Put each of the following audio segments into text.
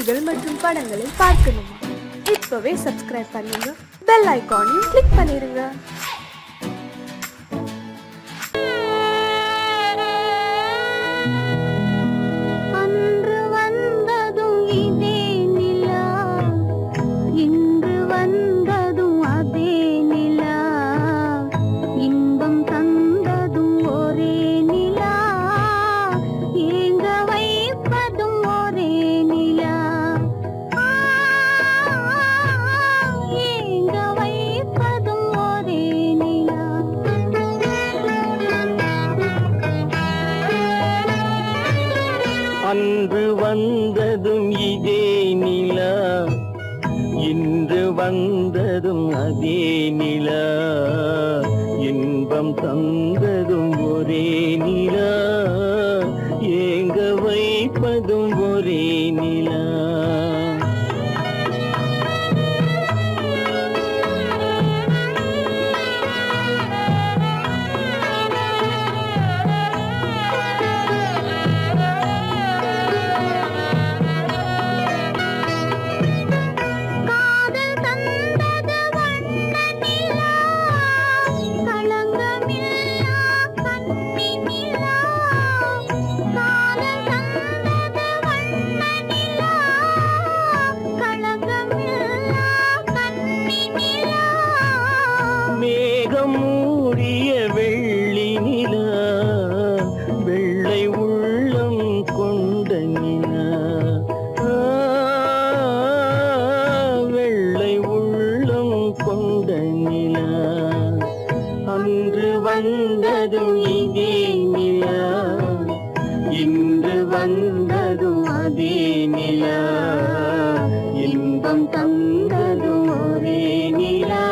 பாடல்கள் மற்றும் படங்களை பார்க்கணுமா? இப்பவே சப்ஸ்கிரைப் பண்ணுங்க, பெல் ஐகானையும் கிளிக் பண்ணிருங்க. அன்று வந்ததும் இதே நிலா, இன்று வந்ததும் அதே நிலா, இன்பம் தந்ததும் ஒரே நிலா, ஏங்க வைப்பதும் ஒரே நிலா. மேகம் மூடிய வெள்ளி நிலா, வெள்ளை உள்ளம் கொண்ட நிலா, வெள்ளை உள்ளம் கொண்ட நிலா. அன்று வந்ததும் இதே நிலா, இன்று வந்ததும் அதே நிலா, இன்பம் தந்ததும் ஒரே நிலா,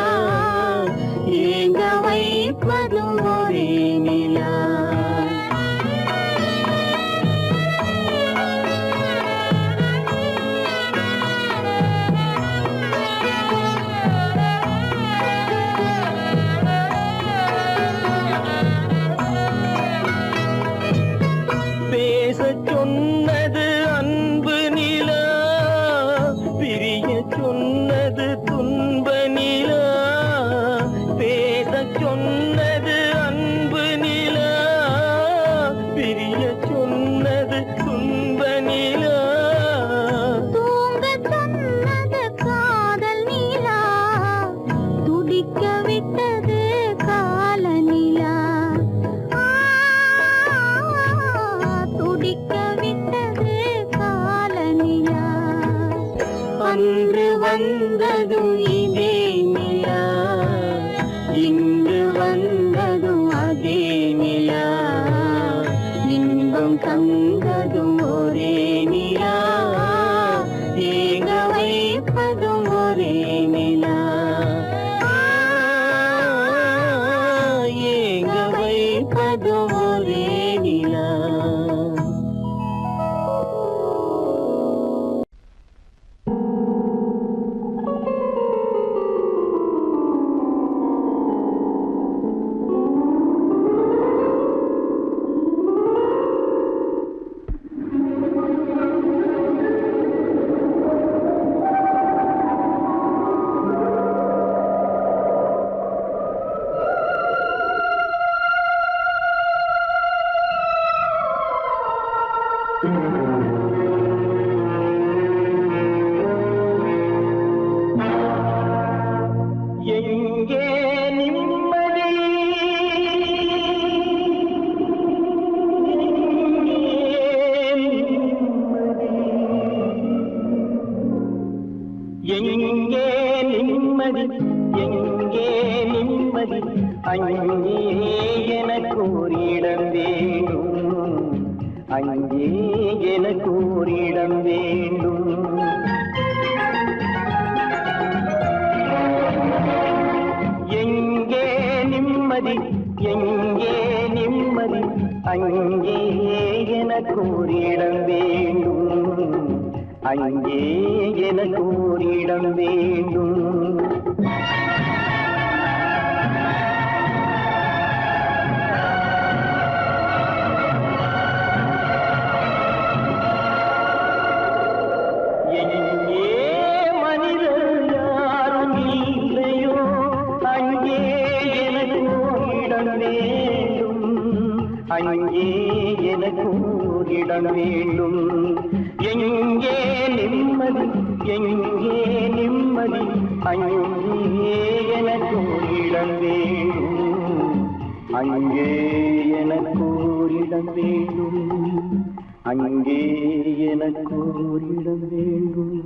ஏங்க வைப்பதும் ஒரே நிலா. பேசச் சொன்னது அன்பு நிலா, பிரிய சொன்னது துன்ப நிலா. பேசச் சொன்னது அன்பு நிலா, பிரிய சொன்னது துன்ப நிலா. தூங்கச் சொன்னது காதல் நிலா, துடிக்க விட்டது கால நிலா, துடிக்க விட்டது கால நிலா. அன்று வந்ததும் இதே நிலா, இன்று வந்ததும் அதே நிலா, இன்பம் தந்ததும் ஒரே நிலா, ஏங்க வைப்பதும் ஒரே நிலா, ஏங்க வைப்பதும் ஒரே நிலா. எங்கே நிம்மதி, எங்கே நிம்மதி, எங்கே நிம்மதி, அங்கே எனக்கு ஒரு இடம் வேண்டும், அங்கே எனக்கு ஒரு இடம் வேண்டும். எங்கே நிம்மதி, எங்கே நிம்மதி, அங்கே எனக்கு ஒரு இடம் வேண்டும், அங்கே எனக்கு ஒரு இடம் வேண்டும். அங்கே எனக்கு இடம் வேண்டும். எங்கே நிம்மதி, எங்கே நிம்மதி, அங்கே எனக்கு இடம் வேண்டும். அங்கே எனக்கு இடம் வேண்டும். அங்கே எனக்கு இடம் வேண்டும்.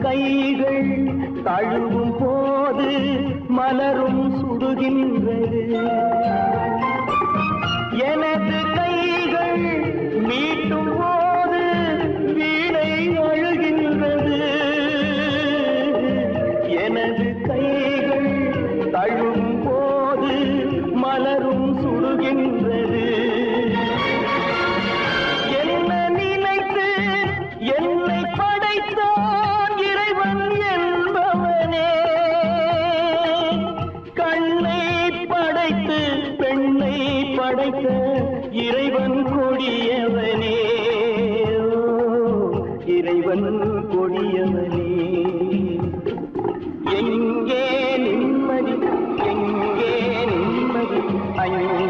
கைகள் தழுவும் போது மலரும் சுடுகின்றது. எனது கைகள் மீட்டும் போது வீணை அழுகின்றது. எனது கைகள் தழுவும் போது மலரும் சுடுகின்றது. என்ன நினைத்து என்னை படைத்தான் இறைவன் என்பவனே. கண்ணை படைத்து பெண்ணை படைத்த இறைவன் கொடியவனே. இறைவன் கொடியவனே. எங்கே நிம்மதி, எங்கே நிம்மதி, அங்கே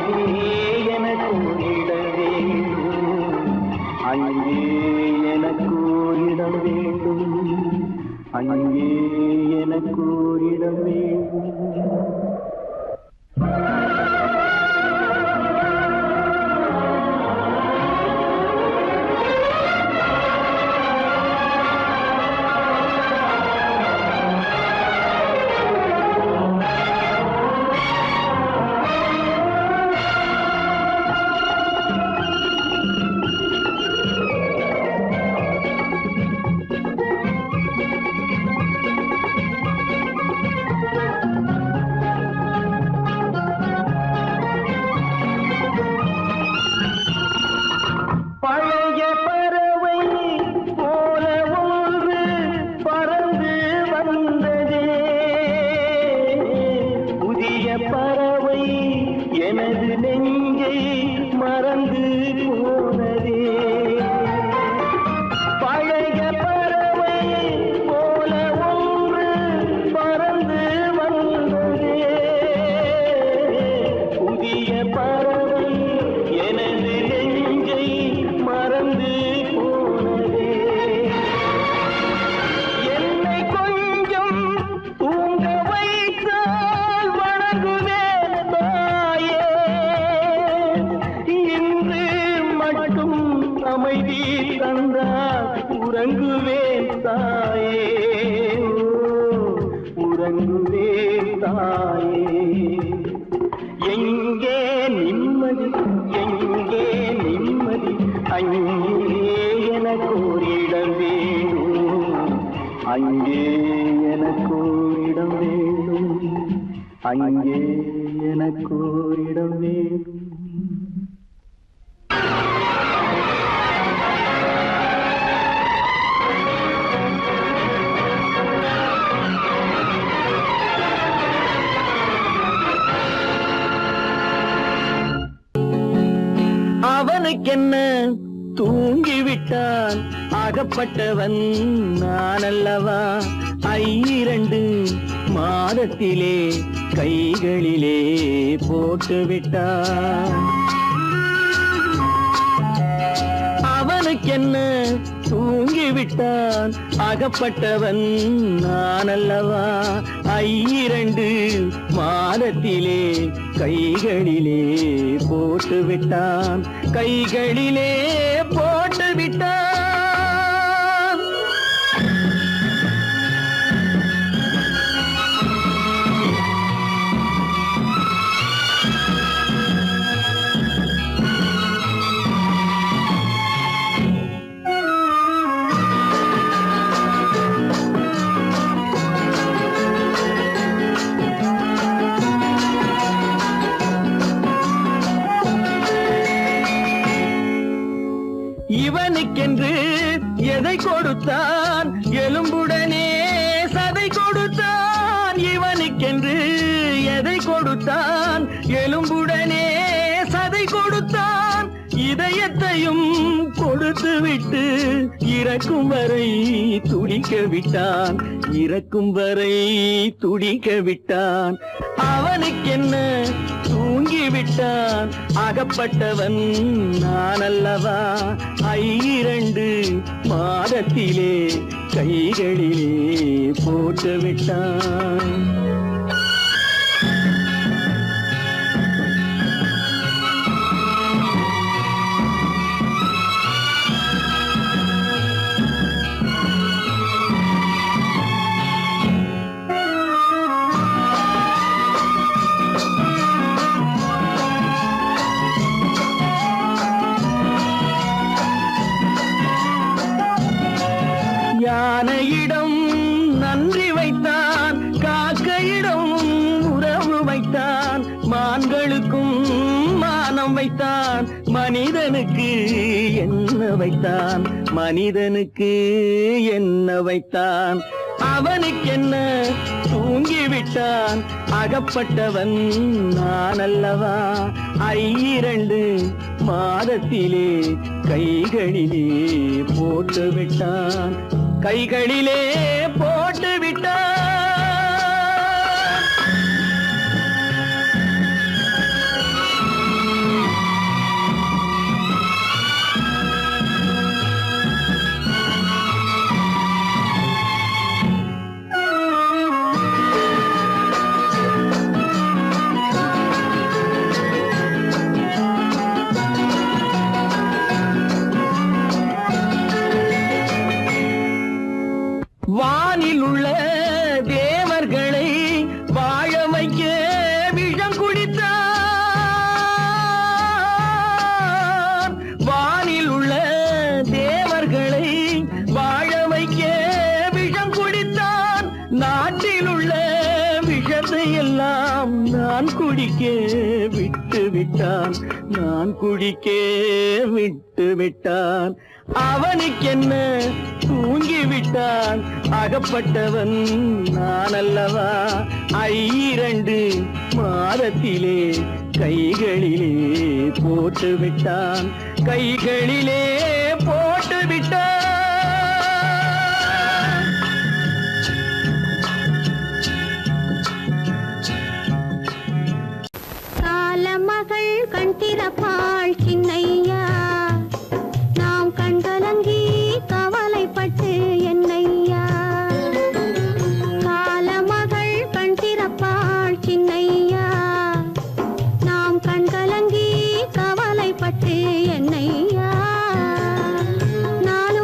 எனக்கு இடம் வேண்டும். அங்கே எனக்கு இடம் வேண்டும். அங்கே எனக்கு இடம் வேண்டும். பழைய பறவை போல ஒன்று பறந்து வந்ததே. புதிய பறவை எனது நெஞ்சை மறந்து போனதே. பழைய பறவை போல ஒன்று பறந்து வந்ததே. புதிய பறவை எனது நெஞ்சை மறந்து போனதே. என்னை கொஞ்சம் தூங்க வைத்தால் வணங்குவேன் தாயே. இன்று மட்டும் அமைதி தந்தால் உறங்குவேன் தாயே. உறங்குவேன் தாயே. எங்கே நிம்மதி, எங்கே நிம்மதி, அங்கே எனக்கு இடம் வேண்டும். அங்கே எனக்கு இடம் வேண்டும். அங்கே எனக்கு இடம் வேண்டும். அவனுக்கென்ன தூங்கிவிட்டான், அகப்பட்டவன் நான் அல்லவா. 2 மாதத்திலே கைகளிலே போட்டு விட்டான். அவனுக்கென்ன தூங்கிவிட்டான் அகப்பட்டவன் நான் அல்லவா 2 மாதத்திலே கைகளிலே போட்டு விட்டான் கைகளிலே போட்டு விட்டான் இவனுக்கென்று எதை கொடுத்தான் எலும்புடனே சதை கொடுத்தான் இவனுக்கென்று எதை கொடுத்தான் எலும்புடனே சதை கொடுத்தான் இதயத்தையும் கொடுத்து விட்டு இறக்கும் வரை துடிக்க விட்டான் இறக்கும் வரை துடிக்க விட்டான் அவனுக்கென்ன தூங்கிவிட்டான் அகப்பட்டவன் நான் அல்லவா 2 மாதத்திலே கைகளிலே போட்டு விட்டான் யானையிடம் நன்றி வைத்தான் காக்கையிடம் உறவு வைத்தான் மான்களுக்கும் மானம் வைத்தான் மனிதனுக்கு என்ன வைத்தான் மனிதனுக்கு என்ன வைத்தான் அவனுக்கென்ன தூங்கிவிட்டான் அகப்பட்டவன் நான் அல்லவா 2 மாதத்திலே கைகளிலே போட்டு விட்டான் கைகளிலே போட்டு விட்டான் வானில் உள்ள தேவர்களை வாழ வைக்க விஷம் குடித்தான் வானில் உள்ள தேவர்களை வாழ வைக்க விஷம் குடித்தான் நாட்டில் உள்ள விஷத்தை எல்லாம் நான் குடிக்க விட்டு விட்டான் நான் குடிக்க விட்டு விட்டான் அவனுக்கென்ன தூங்கிவிட்டான் அகப்பட்டவன் நான் அல்லவா 2 மாதத்திலே கைகளிலே போட்டு விட்டான் கைகளிலே போட்டு விட்டான் காலமகள் கண் திறப்பாள் சின்னையா நாம் கண்கலங்கி கவலைப்பட்டு என்னையா காலமகள் கண் திறப்பாள் சின்னையா நாம் கண்கலங்கி கவலைப்பட்டு என்னையா 4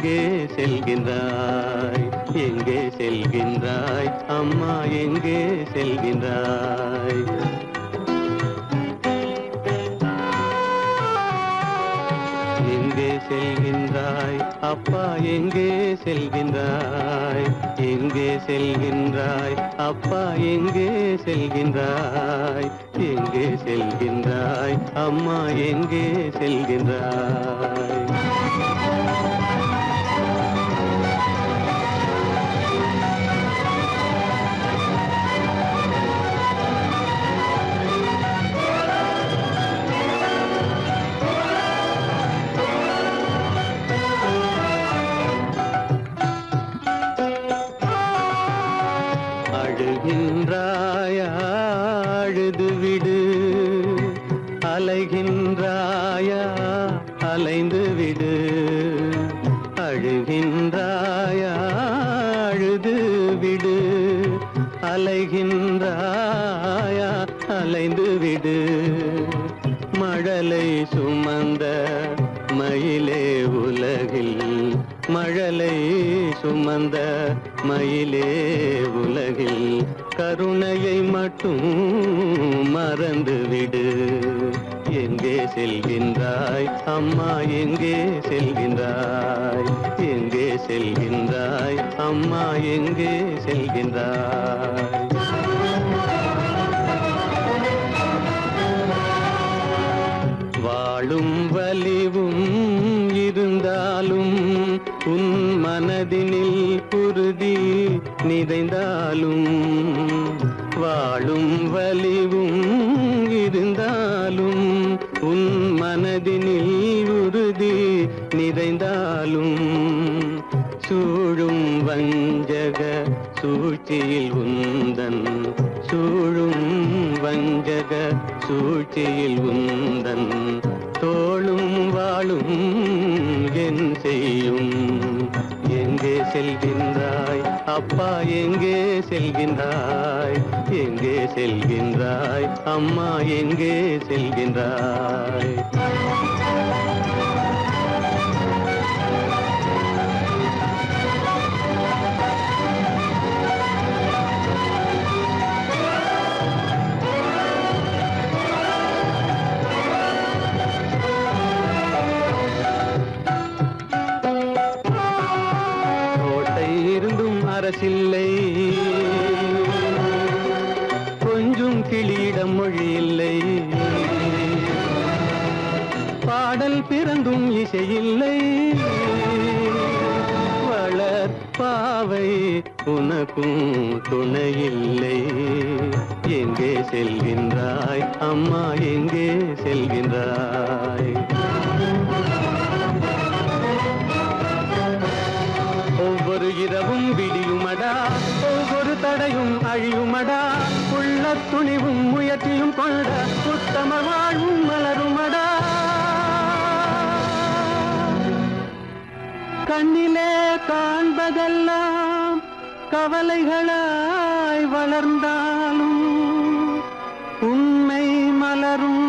எங்கே செல்கின்றாய் எங்கே செல்கின்றாய் அம்மா எங்கே செல்கின்றாய் எங்கே செல்கின்றாய் அப்பா எங்கே செல்கின்றாய் எங்கே செல்கின்றாய் அப்பா எங்கே செல்கின்றாய் எங்கே செல்கின்றாய் அம்மா எங்கே செல்கின்றாய் அழுகின்றாயா அழுது விடு அலைகின்றாயா அலைந்து விடு அழுகின்றாயா அழுது விடு அலைகின்றாயா அலைந்து விடு மழலை சுமந்த மயிலே உலகில் மழலை சுமந்த மயிலே உலகில் கருணையை மட்டும் மறந்துவிடு எங்கே செல்கின்றாய் அம்மா எங்கே செல்கின்றாய் எங்கே செல்கின்றாய் அம்மா எங்கே செல்கின்றாய் வாழும் வலிவும் இருந்தாலும் உன் மனதினில் குருதி நிறைந்தாலும் வாழும் வலிவும் இருந்தாலும் உன் மனதினில் உறுதி நிறைந்தாலும் சூழும் வஞ்சக சூழ்ச்சியில் உந்தன் சூழும் வஞ்சக சூழ்ச்சியில் உந்தன் தோளும் வாழும் என் செய்யும் எங்கே செல்கின்றாய் அப்பா எங்கே செல்கின்றாய் எங்கே செல்கின்றாய் அம்மா எங்கே செல்கின்றாய் அரசில்லை கொஞ்சம் கிளியிடம் மொழி இல்லை பாடல் பிறந்தும் இசையில்லை வளர் பாவை உனக்கும் துணையில்லை எங்கே செல்கின்றாய் அம்மா எங்கே செல்கின்றாய் ஒவ்வொரு இரவும் விடியுமடா ஒவ்வொரு தடையும் அழியுமடா உள்ள துணிவும் முயற்சியும் கொண்ட உத்தம வாழ்வும் மலருமடா கண்ணிலே காண்பதெல்லாம் கவலைகளாய் வளர்ந்தாலும் உண்மை மலரும்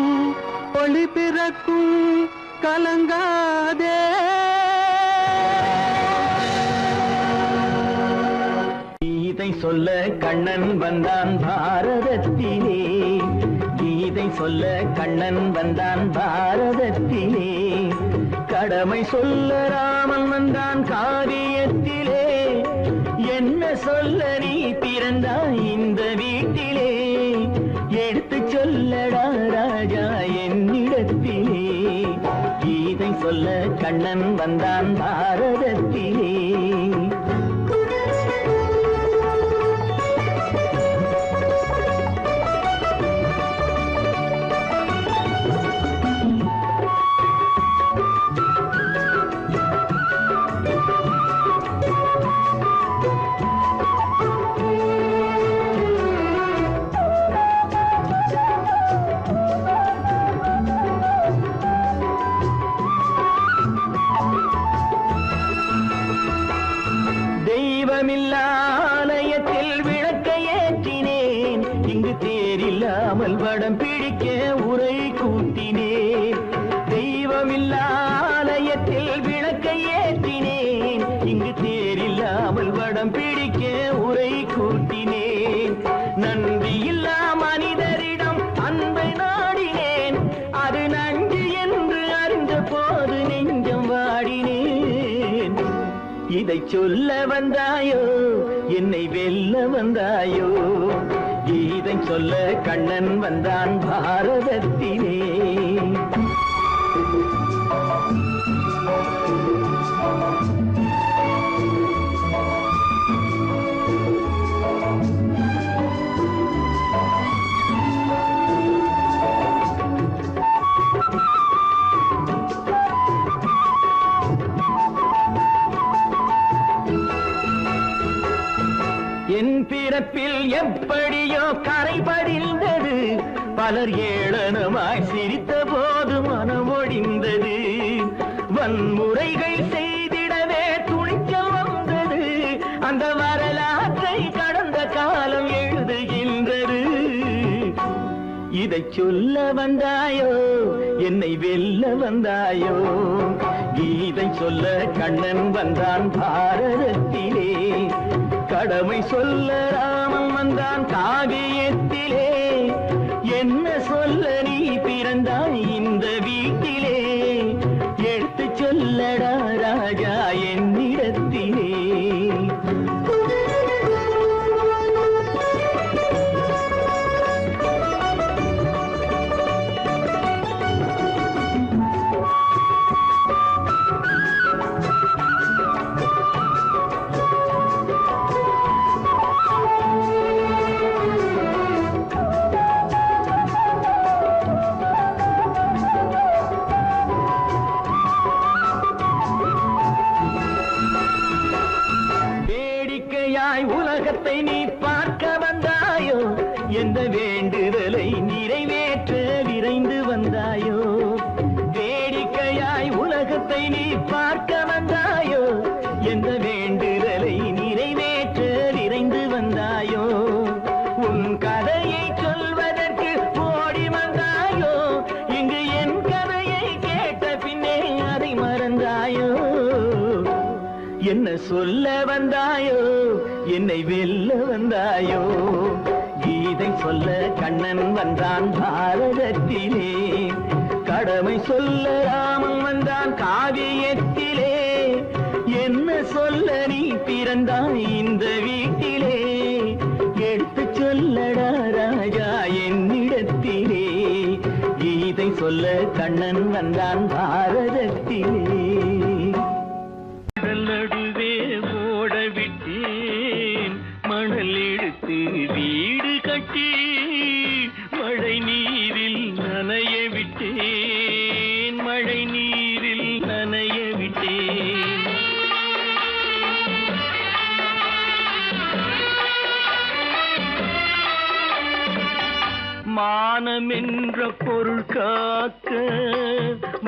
ஒளி பிறக்கும் கலங்காதே கீதை சொல்ல கண்ணன் வந்தான் பாரதத்திலே கீதை சொல்ல கண்ணன் வந்தான் பாரதத்திலே கடமை சொல்ல ராமன் வந்தான் காரியத்திலே என்ன சொல்ல நீ பிறந்தாய் இந்த வீட்டிலே எடுத்து சொல்லடா ராஜா என்னிடத்திலே கீதை சொல்ல கண்ணன் வந்தான் பாரதத்திலே ஆலயத்தில் விளக்கை ஏற்றினேன் இங்கு தேரில்லாமல் வடம் பிடிக்க உரை கூட்டினேன் தெய்வமில்ல ஆலயத்தில் விளக்கை ஏற்றினேன் இங்கு தேரில்லாமல் வடம் பிடிக்க உரை கூட்டினேன். நன்றி இல்லா மனிதரிடம் அன்பை நாடினேன். அது நன்றி என்று அறிந்த போது நெஞ்சம் வாடினேன். இதை சொல்ல வந்தாயோ, என்னை வெல்ல வந்தாயோ, இதை சொல்ல கண்ணன் வந்தான் பாரதத்திலே. என் பிறப்பில் எப்படியோ கரை படிந்தது. பலர் ஏளனமாய் சிரித்த போது மனம் ஒடிந்தது. வன்முறைகள் செய்திடவே துணிச்சல் வந்தது. அந்த வரலாற்றை கடந்த காலம் எழுதுகின்றது. இதை சொல்ல வந்தாயோ, என்னை வெல்ல வந்தாயோ, இதை சொல்ல கண்ணன் வந்தான் பாரதத்திலே. கடமை சொல்ல ராமன் வந்தான் காவியத்திலே. என்ன சொல்ல நீ பிறந்தாய் இந்த வீட்டிலே. எடுத்து சொல்லடா ராஜா என்னிடத்திலே. உலகத்தை நீ பார்க்க வந்தாயோ, எந்த வேண்டுதலை நிறைவேற்ற விரைந்து வந்தாயோ. வேடிக்கையாய் உலகத்தை நீ பார்க்க வந்தாயோ, எந்த வேண்டுதலை நிறைவேற்ற விரைந்து வந்தாயோ. உன் கதையை சொல்வதற்கு ஓடி வந்தாயோ, இங்கு என் கதையை கேட்ட பின்னே அதை மறந்தாயோ. என்ன சொல்ல வந்தாயோ, என்னை வெல்ல வந்தாயோ, கீதை சொல்ல கண்ணன் வந்தான் பாரதத்திலே. கடமை சொல்ல ராமன் வந்தான் காவியத்திலே. என்ன சொல்ல நீ பிறந்தாய் இந்த வீட்டிலே. எடுத்து சொல்லடா ராஜா என்னிடத்திலே. கீதை சொல்ல கண்ணன் வந்தான் பாரதத்திலே. நடுவே ஓட விட்டேன் மணல் எடுத்து வீடு கட்டி. மழை நீரில் நனைய விட்டேன், மழை நீரில் நனைய விட்டேன். மானம் என்ற பொருள் காக்க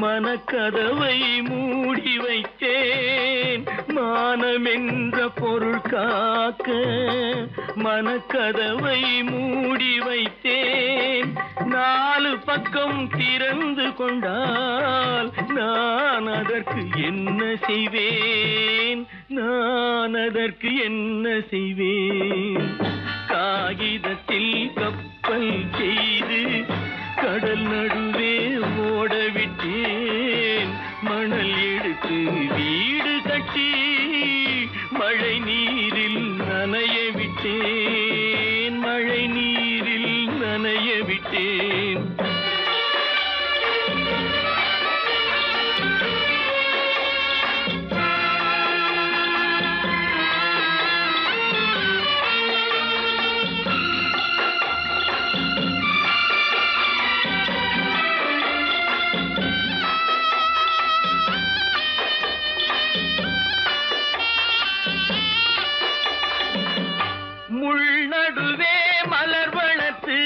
மனக்கதவை மூடி வைத்தேன். மானம் என்ற பொருள் காக்க மனக்கதவை மூடி வைத்தேன். நாலு பக்கம் திறந்து கொண்டால் நான் அதற்கு என்ன செய்வேன், நான் அதற்கு என்ன செய்வேன். காகிதத்தில் கப்பல் செய்து கடல் நடுவே ஓட விட்டேன். மணல் எடுத்து வீடு கட்டி மழை நீரில் நனைய விட்டேன், மழை நீரில் நனைய விட்டேன். முள்நடுவே மலர் வளர்த்து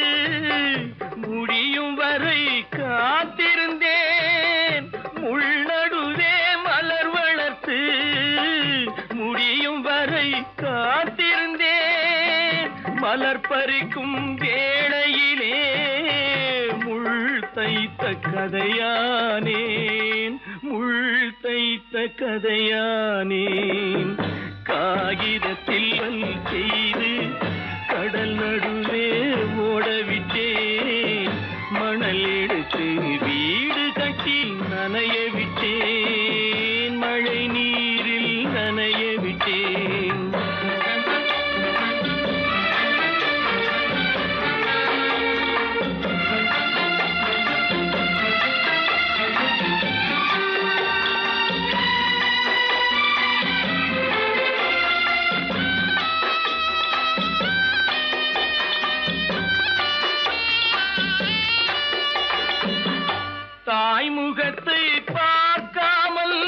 முடியும் வரை காத்திருந்தேன். முள்நடுவே மலர் வளர்த்து முடியும் வரை காத்திருந்தேன். மலர் பறிக்கும் வேளையிலே முள் தைத்த கதையானேன், முள் தைத்த கதையானேன். நனைய விட்டேன். தாய் முகத்தை பார்க்காமல்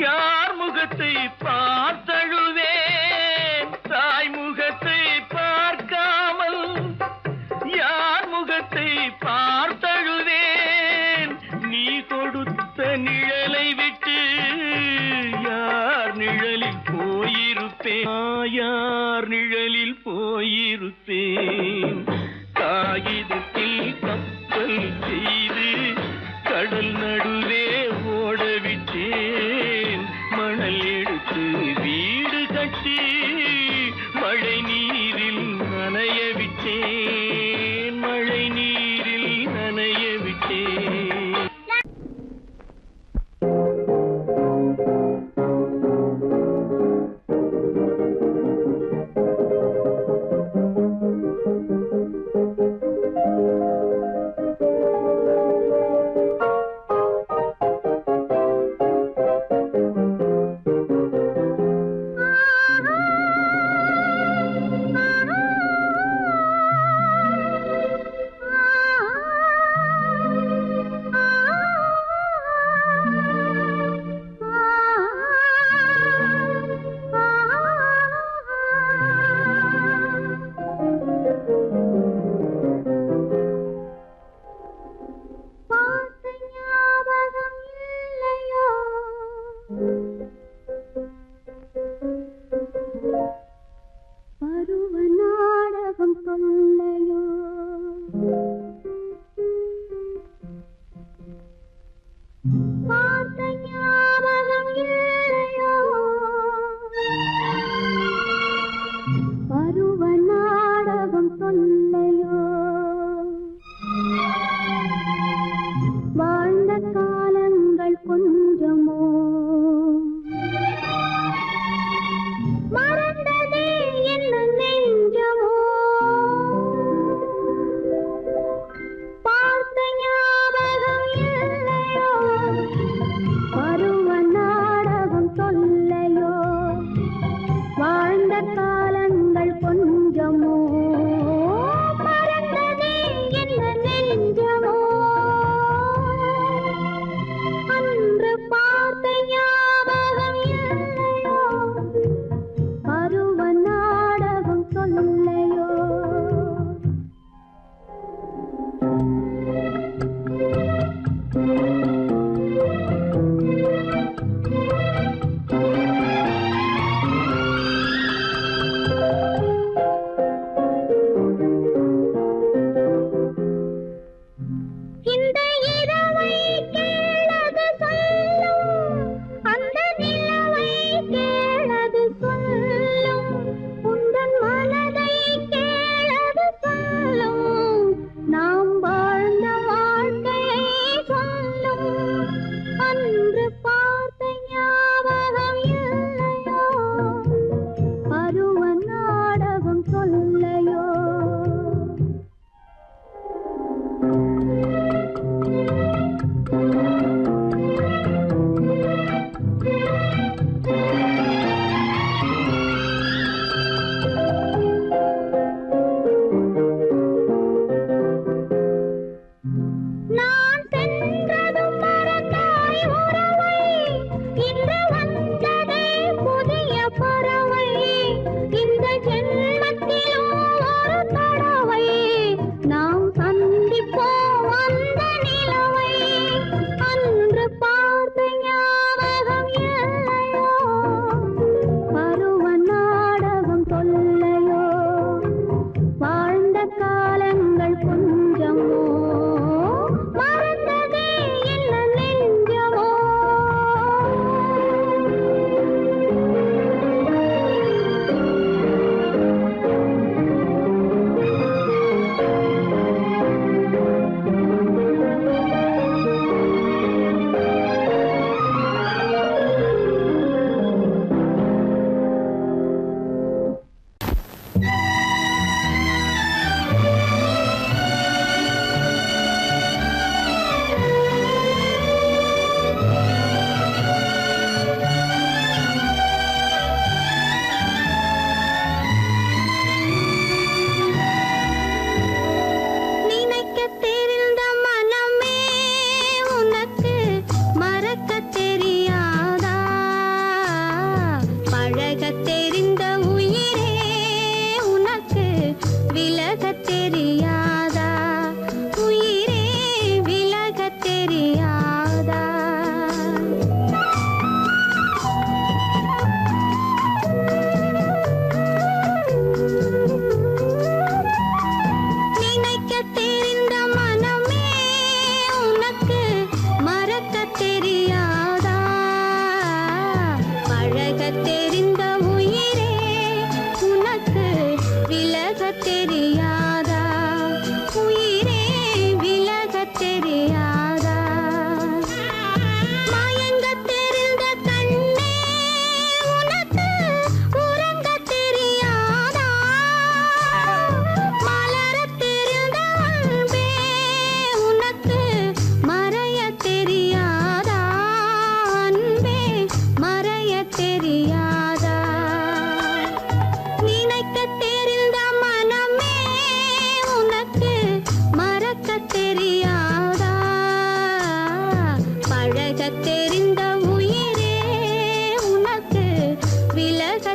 யார் முகத்தை பார்த்தழுவேன். தாய் முகத்தை பார்க்காமல் யார் முகத்தை பார்த்தழுவேன். நீ கொடுத்த நிழலை விட்டு யார் நிழலில் போயிருப்பேன். யார் நிழலில் போயிருப்பேன். காகிதத்தில் கப்பல் செய்து கடல் நடுவே ஓடவிட்டேன். மணல் எடுத்து வீடு கட்டி மழை நீரில் நனைய விட்டேன். மழை நீரில் நனைய விட்டேன்.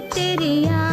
தெரியாது